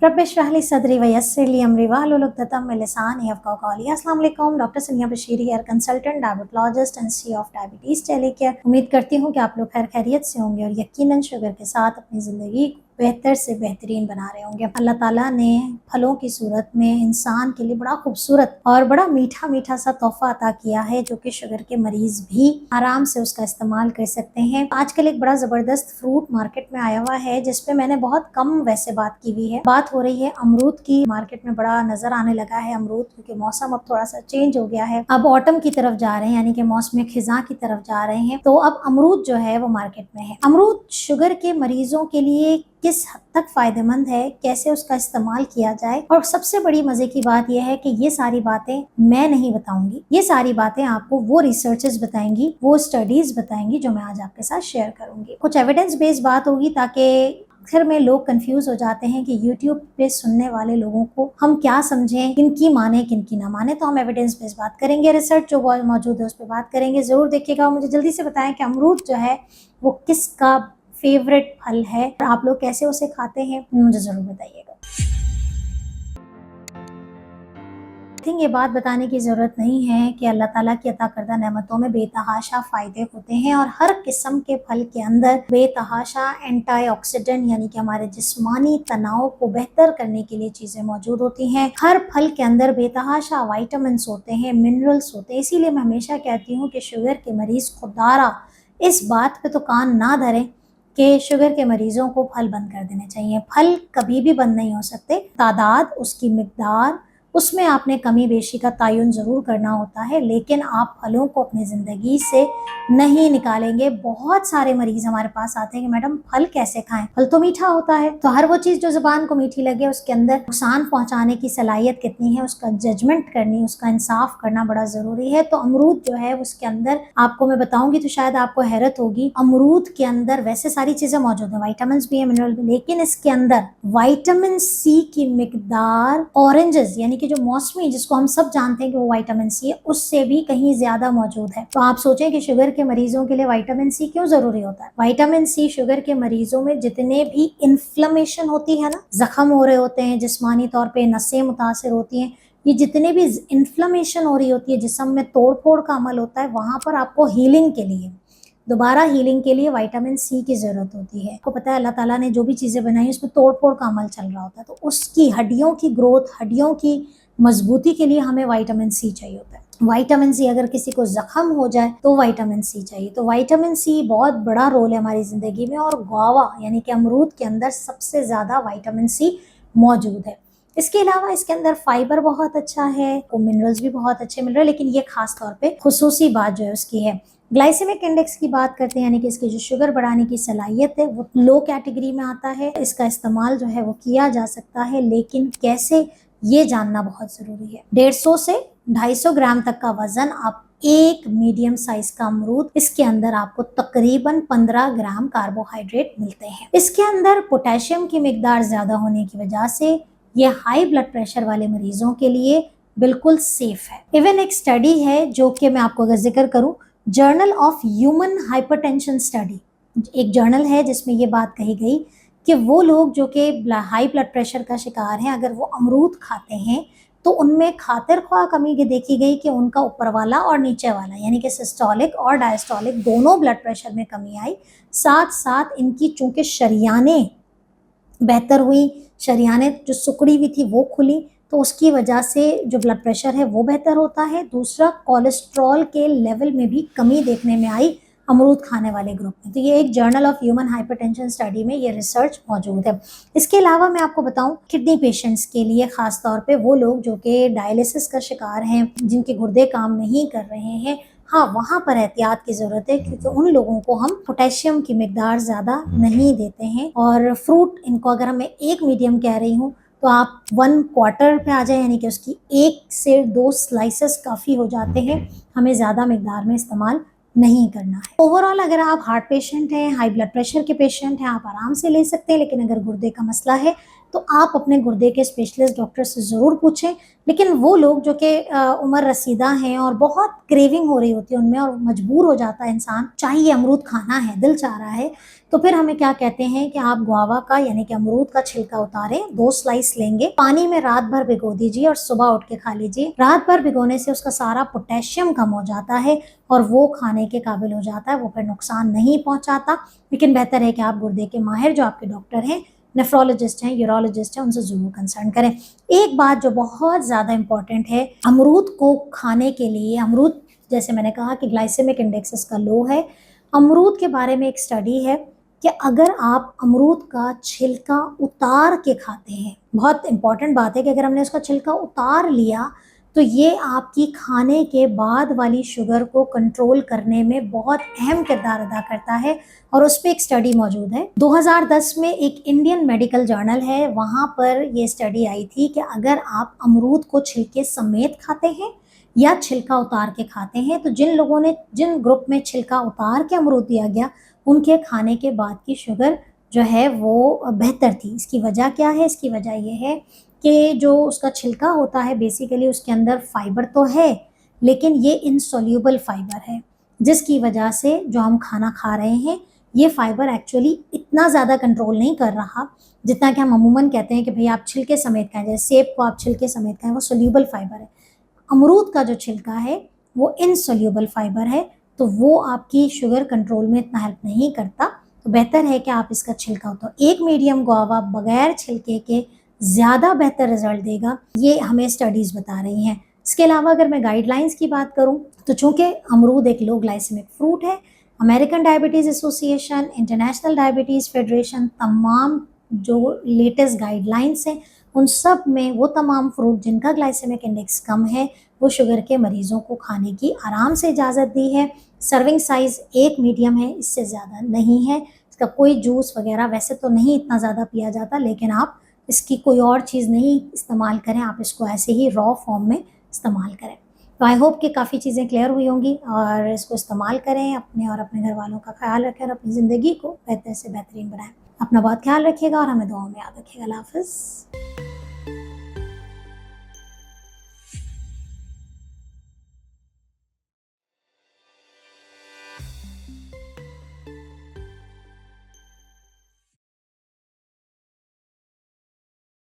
रब इश्रह ली सदरी वयस्सिर ली अमरी वाहलुल उक़दतम मिन लिसानी यफ़क़हू क़ौली। अस्सलाम वालेकुम, doctor Sania Bashir here consultant, diabetologist and CEO of Diabetes Telecare. उम्मीद करती हूँ कि आप लोग खैर खैरियत से होंगे और यकीनन शुगर के साथ अपनी ज़िंदगी को बेहतर से बेहतरीन बना रहे होंगे। अल्लाह ताला ने फलों की सूरत में इंसान के लिए बड़ा खूबसूरत और बड़ा मीठा मीठा सा तोहफा अता किया है, जो कि शुगर के मरीज भी आराम से उसका इस्तेमाल कर सकते हैं। आजकल एक बड़ा ज़बरदस्त फ्रूट मार्केट में आया हुआ है, जिसपे मैंने बहुत कम वैसे बात की हुई है। बात हो रही है अमरूद की। मार्केट में बड़ा नजर आने लगा है अमरूद, क्योंकि मौसम अब थोड़ा सा चेंज हो गया है। अब ऑटम की तरफ जा रहे हैं, यानी कि मौसम खिजा की तरफ जा रहे हैं। तो अब अमरूद जो है वो मार्केट में है। अमरूद शुगर के मरीजों के लिए किस हद तक फायदेमंद है, कैसे उसका इस्तेमाल किया जाए, और सबसे बड़ी मजे की बात यह है कि ये सारी बातें मैं नहीं बताऊंगी, ये सारी बातें आपको वो रिसर्चेस बताएंगी, वो स्टडीज बताएंगी जो मैं आज आपके साथ शेयर करूंगी। कुछ एविडेंस बेस्ड बात होगी, ताकि आखिर में लोग कंफ्यूज हो जाते हैं कि YouTube पे सुनने वाले लोगों को हम क्या समझें, किनकी माने किनकी ना माने। तो हम एविडेंस बेस्ड बात करेंगे, रिसर्च जो मौजूद है उस पर बात करेंगे। जरूर देखिएगा। मुझे जल्दी से बताएं कि अमरूद जो है वो किसका फेवरेट फल है और आप लोग कैसे उसे खाते हैं, मुझे जरूर बताइएगा। ये बात बताने की ज़रूरत नहीं है कि अल्लाह ताला की अता करदा नेमतों में बेतहाशा फ़ायदे होते हैं, और हर किस्म के फल के अंदर बेतहाशा एंटीऑक्सीडेंट यानी कि हमारे जिस्मानी तनाव को बेहतर करने के लिए चीज़ें मौजूद होती हैं। हर फल के अंदर बेतहाशा वाइटामिन होते हैं, मिनरल्स होते हैं। इसीलिए मैं हमेशा कहती हूँ कि शुगर के मरीज़ खुदारा इस बात पर तो कान ना धरें कि शुगर के मरीजों को फल बंद कर देने चाहिए। फल कभी भी बंद नहीं हो सकते। तादाद, उसकी मिकदार, उसमें आपने कमी बेशी का तयन ज़रूर करना होता है, लेकिन आप फलों को अपनी ज़िंदगी से नहीं निकालेंगे। बहुत सारे मरीज हमारे पास आते हैं कि मैडम फल कैसे खाएं, फल तो मीठा होता है। तो हर वो चीज़ जो ज़ुबान को मीठी लगे, उसके अंदर नुकसान पहुंचाने की सलाहियत कितनी है, उसका जजमेंट करनी, उसका इंसाफ करना बड़ा ज़रूरी है। तो अमरूद जो है उसके अंदर आपको मैं बताऊंगी तो शायद आपको हैरत होगी। अमरूद के अंदर वैसे सारी चीज़ें मौजूद है, वाइटामिन भी है, मिनरल भी, लेकिन इसके अंदर वाइटामिन सी की मिकदार ऑरेंजेस यानी कि जो मौसमी, जिसको हम सब जानते हैं कि वो विटामिन सी है, उससे भी कहीं ज्यादा मौजूद है। तो आप सोचें कि शुगर के मरीजों के लिए विटामिन सी क्यों जरूरी होता है। विटामिन सी शुगर के मरीजों में जितने भी इन्फ्लेमेशन होती है ना, जख्म हो रहे होते हैं, जिस्मानी तौर पे नसें मुतासर होती हैं, ये जितने भी इन्फ्लेमेशन हो रही होती है, जिस्म में तोड़ फोड़ का अमल होता है, वहां पर आपको हीलिंग के लिए, दोबारा हीलिंग के लिए विटामिन सी की जरूरत होती है। आपको पता है अल्लाह ताला ने जो भी चीजें बनाई उसमें तोड़ फोड़ का अमल चल रहा होता है, तो उसकी हड्डियों की ग्रोथ, हड्डियों की मजबूती के लिए हमें विटामिन सी चाहिए होता है। विटामिन सी, अगर किसी को जख्म हो जाए तो विटामिन सी चाहिए। तो विटामिन सी बहुत बड़ा रोल है हमारी जिंदगी में, और गुआवा यानी कि अमरूद के अंदर सबसे ज्यादा विटामिन सी मौजूद है। इसके अलावा इसके अंदर फाइबर बहुत अच्छा है, मिनरल्स भी बहुत अच्छे मिल रहे हैं, लेकिन ये खास तौर पे खुसूसी बात जो है उसकी है, ग्लाइसेमिक इंडेक्स की बात करते हैं, यानी कि इसकी जो शुगर बढ़ाने की सलाहियत है वो लो कैटेगरी में आता है। इसका इस्तेमाल जो है वो किया जा सकता है, लेकिन कैसे, ये जानना बहुत जरूरी है। 150 से 250 ग्राम तक का वजन आप एक मीडियम साइज का अमरूद, इसके अंदर आपको तकरीबन 15 ग्राम कार्बोहाइड्रेट मिलते हैं। इसके अंदर पोटेशियम की मिकदार ज्यादा होने की वजह से ये हाई ब्लड प्रेशर वाले मरीजों के लिए बिल्कुल सेफ है। इवन एक स्टडी है जो कि मैं आपको अगर जिक्र करूं, journal of human hypertension study, एक जर्नल है जिसमें ये बात कही गई कि वो लोग जो कि हाई ब्लड प्रेशर का शिकार हैं, अगर वो अमरूद खाते हैं तो उनमें खातिर ख्वाह कमी देखी गई कि उनका ऊपर वाला और नीचे वाला यानी कि सिस्टोलिक और डायस्टोलिक दोनों ब्लड प्रेशर में कमी आई। साथ साथ इनकी चूंकि शरियानें बेहतर हुई, शरियानें जो सुकड़ी हुई थी वो खुली, तो उसकी वजह से जो ब्लड प्रेशर है वो बेहतर होता है। दूसरा, कोलेस्ट्रॉल के लेवल में भी कमी देखने में आई अमरूद खाने वाले ग्रुप में। तो ये एक journal of human hypertension study में ये रिसर्च मौजूद है। इसके अलावा मैं आपको बताऊं, किडनी पेशेंट्स के लिए खास तौर पे वो लोग जो कि डायलिसिस का शिकार हैं, जिनके गुर्दे काम नहीं कर रहे हैं, हाँ वहाँ पर एहतियात की ज़रूरत है, क्योंकि उन लोगों को हम पोटेशियम की मिकदार ज़्यादा नहीं देते हैं। और फ्रूट इनको अगर मैं एक मीडियम कह रही हूँ तो आप 1/4 पे आ जाए, यानी कि उसकी 1 से 2 स्लाइसेस काफ़ी हो जाते हैं, हमें ज़्यादा मिकदार में इस्तेमाल नहीं करना है। ओवरऑल अगर आप हार्ट पेशेंट हैं, हाई ब्लड प्रेशर के पेशेंट हैं, आप आराम से ले सकते हैं, लेकिन अगर गुर्दे का मसला है तो आप अपने गुर्दे के स्पेशलिस्ट डॉक्टर से ज़रूर पूछें। लेकिन वो लोग जो कि उम्र रसीदा हैं और बहुत क्रेविंग हो रही होती है उनमें और मजबूर हो जाता है इंसान, चाहिए अमरूद खाना है, दिल चाह रहा है, तो फिर हमें क्या कहते हैं कि आप गुआवा का यानी कि अमरूद का छिलका उतारें, 2 स्लाइस लेंगे, पानी में रात भर भिगो दीजिए और सुबह उठ के खा लीजिए। रात भर भिगोने से उसका सारा पोटेशियम कम हो जाता है और वो खाने के काबिल हो जाता है, वो फिर नुकसान नहीं पहुंचाता। लेकिन बेहतर है कि आप गुर्दे के माहिर जो आपके डॉक्टर हैं, नेफ्रोलॉजिस्ट हैं, यूरोलॉजिस्ट हैं, उनसे जरूर कंसल्ट करें। एक बात जो बहुत ज्यादा इंपॉर्टेंट है, अमरूद को खाने के लिए, अमरूद जैसे मैंने कहा कि ग्लाइसेमिक इंडेक्स इसका लो है। अमरूद के बारे में एक स्टडी है कि अगर आप अमरूद का छिलका उतार के खाते हैं, बहुत इंपॉर्टेंट बात है कि अगर हमने उसका छिलका उतार लिया तो ये आपकी खाने के बाद वाली शुगर को कंट्रोल करने में बहुत अहम किरदार अदा करता है। और उस पर एक स्टडी मौजूद है, 2010 में एक इंडियन मेडिकल जर्नल है, वहां पर ये स्टडी आई थी कि अगर आप अमरूद को छिलके समेत खाते हैं या छिलका उतार के खाते हैं, तो जिन ग्रुप में छिलका उतार के अमरूद दिया गया, उनके खाने के बाद की शुगर जो है वो बेहतर थी। इसकी वजह क्या है? इसकी वजह यह है कि जो उसका छिलका होता है बेसिकली उसके अंदर फाइबर तो है, लेकिन ये इनसोल्यूबल फाइबर है, जिसकी वजह से जो हम खाना खा रहे हैं ये फाइबर एक्चुअली इतना ज़्यादा कंट्रोल नहीं कर रहा जितना कि हम अमूमन कहते हैं कि भाई आप छिलके समेत खाएं, जैसे सेब को आप छिलके समेत खाएं, वो सोल्यूबल फाइबर है। अमरूद का जो छिलका है वो इनसोल्यूबल फाइबर है, तो वो आपकी शुगर कंट्रोल में इतना हेल्प नहीं करता। तो बेहतर है कि आप इसका छिलका उतारो। एक मीडियम गुआवा बगैर छिलके के ज़्यादा बेहतर रिजल्ट देगा, ये हमें स्टडीज़ बता रही हैं। इसके अलावा अगर मैं गाइडलाइंस की बात करूं तो चूंकि अमरूद एक लो ग्लाइसेमिक फ्रूट है, American diabetes association, international diabetes federation, तमाम जो लेटेस्ट गाइडलाइंस हैं उन सब में वो तमाम फ्रूट जिनका ग्लाइसेमिक इंडेक्स कम है वो शुगर के मरीजों को खाने की आराम से इजाज़त दी है। सर्विंग साइज़ एक मीडियम है, इससे ज़्यादा नहीं है। इसका कोई जूस वगैरह वैसे तो नहीं इतना ज़्यादा पिया जाता, लेकिन आप इसकी कोई और चीज़ नहीं इस्तेमाल करें, आप इसको ऐसे ही रॉ फॉर्म में इस्तेमाल करें। तो आई होप कि काफ़ी चीज़ें क्लियर हुई होंगी और इसको इस्तेमाल करें, अपने और अपने घर वालों का ख्याल रखें और अपनी ज़िंदगी को बेहतर से बेहतरीन बनाएं। अपना बहुत ख्याल रखिएगा और हमें दुआओं में याद रखिएगा। अल्लाह हाफ़िज़।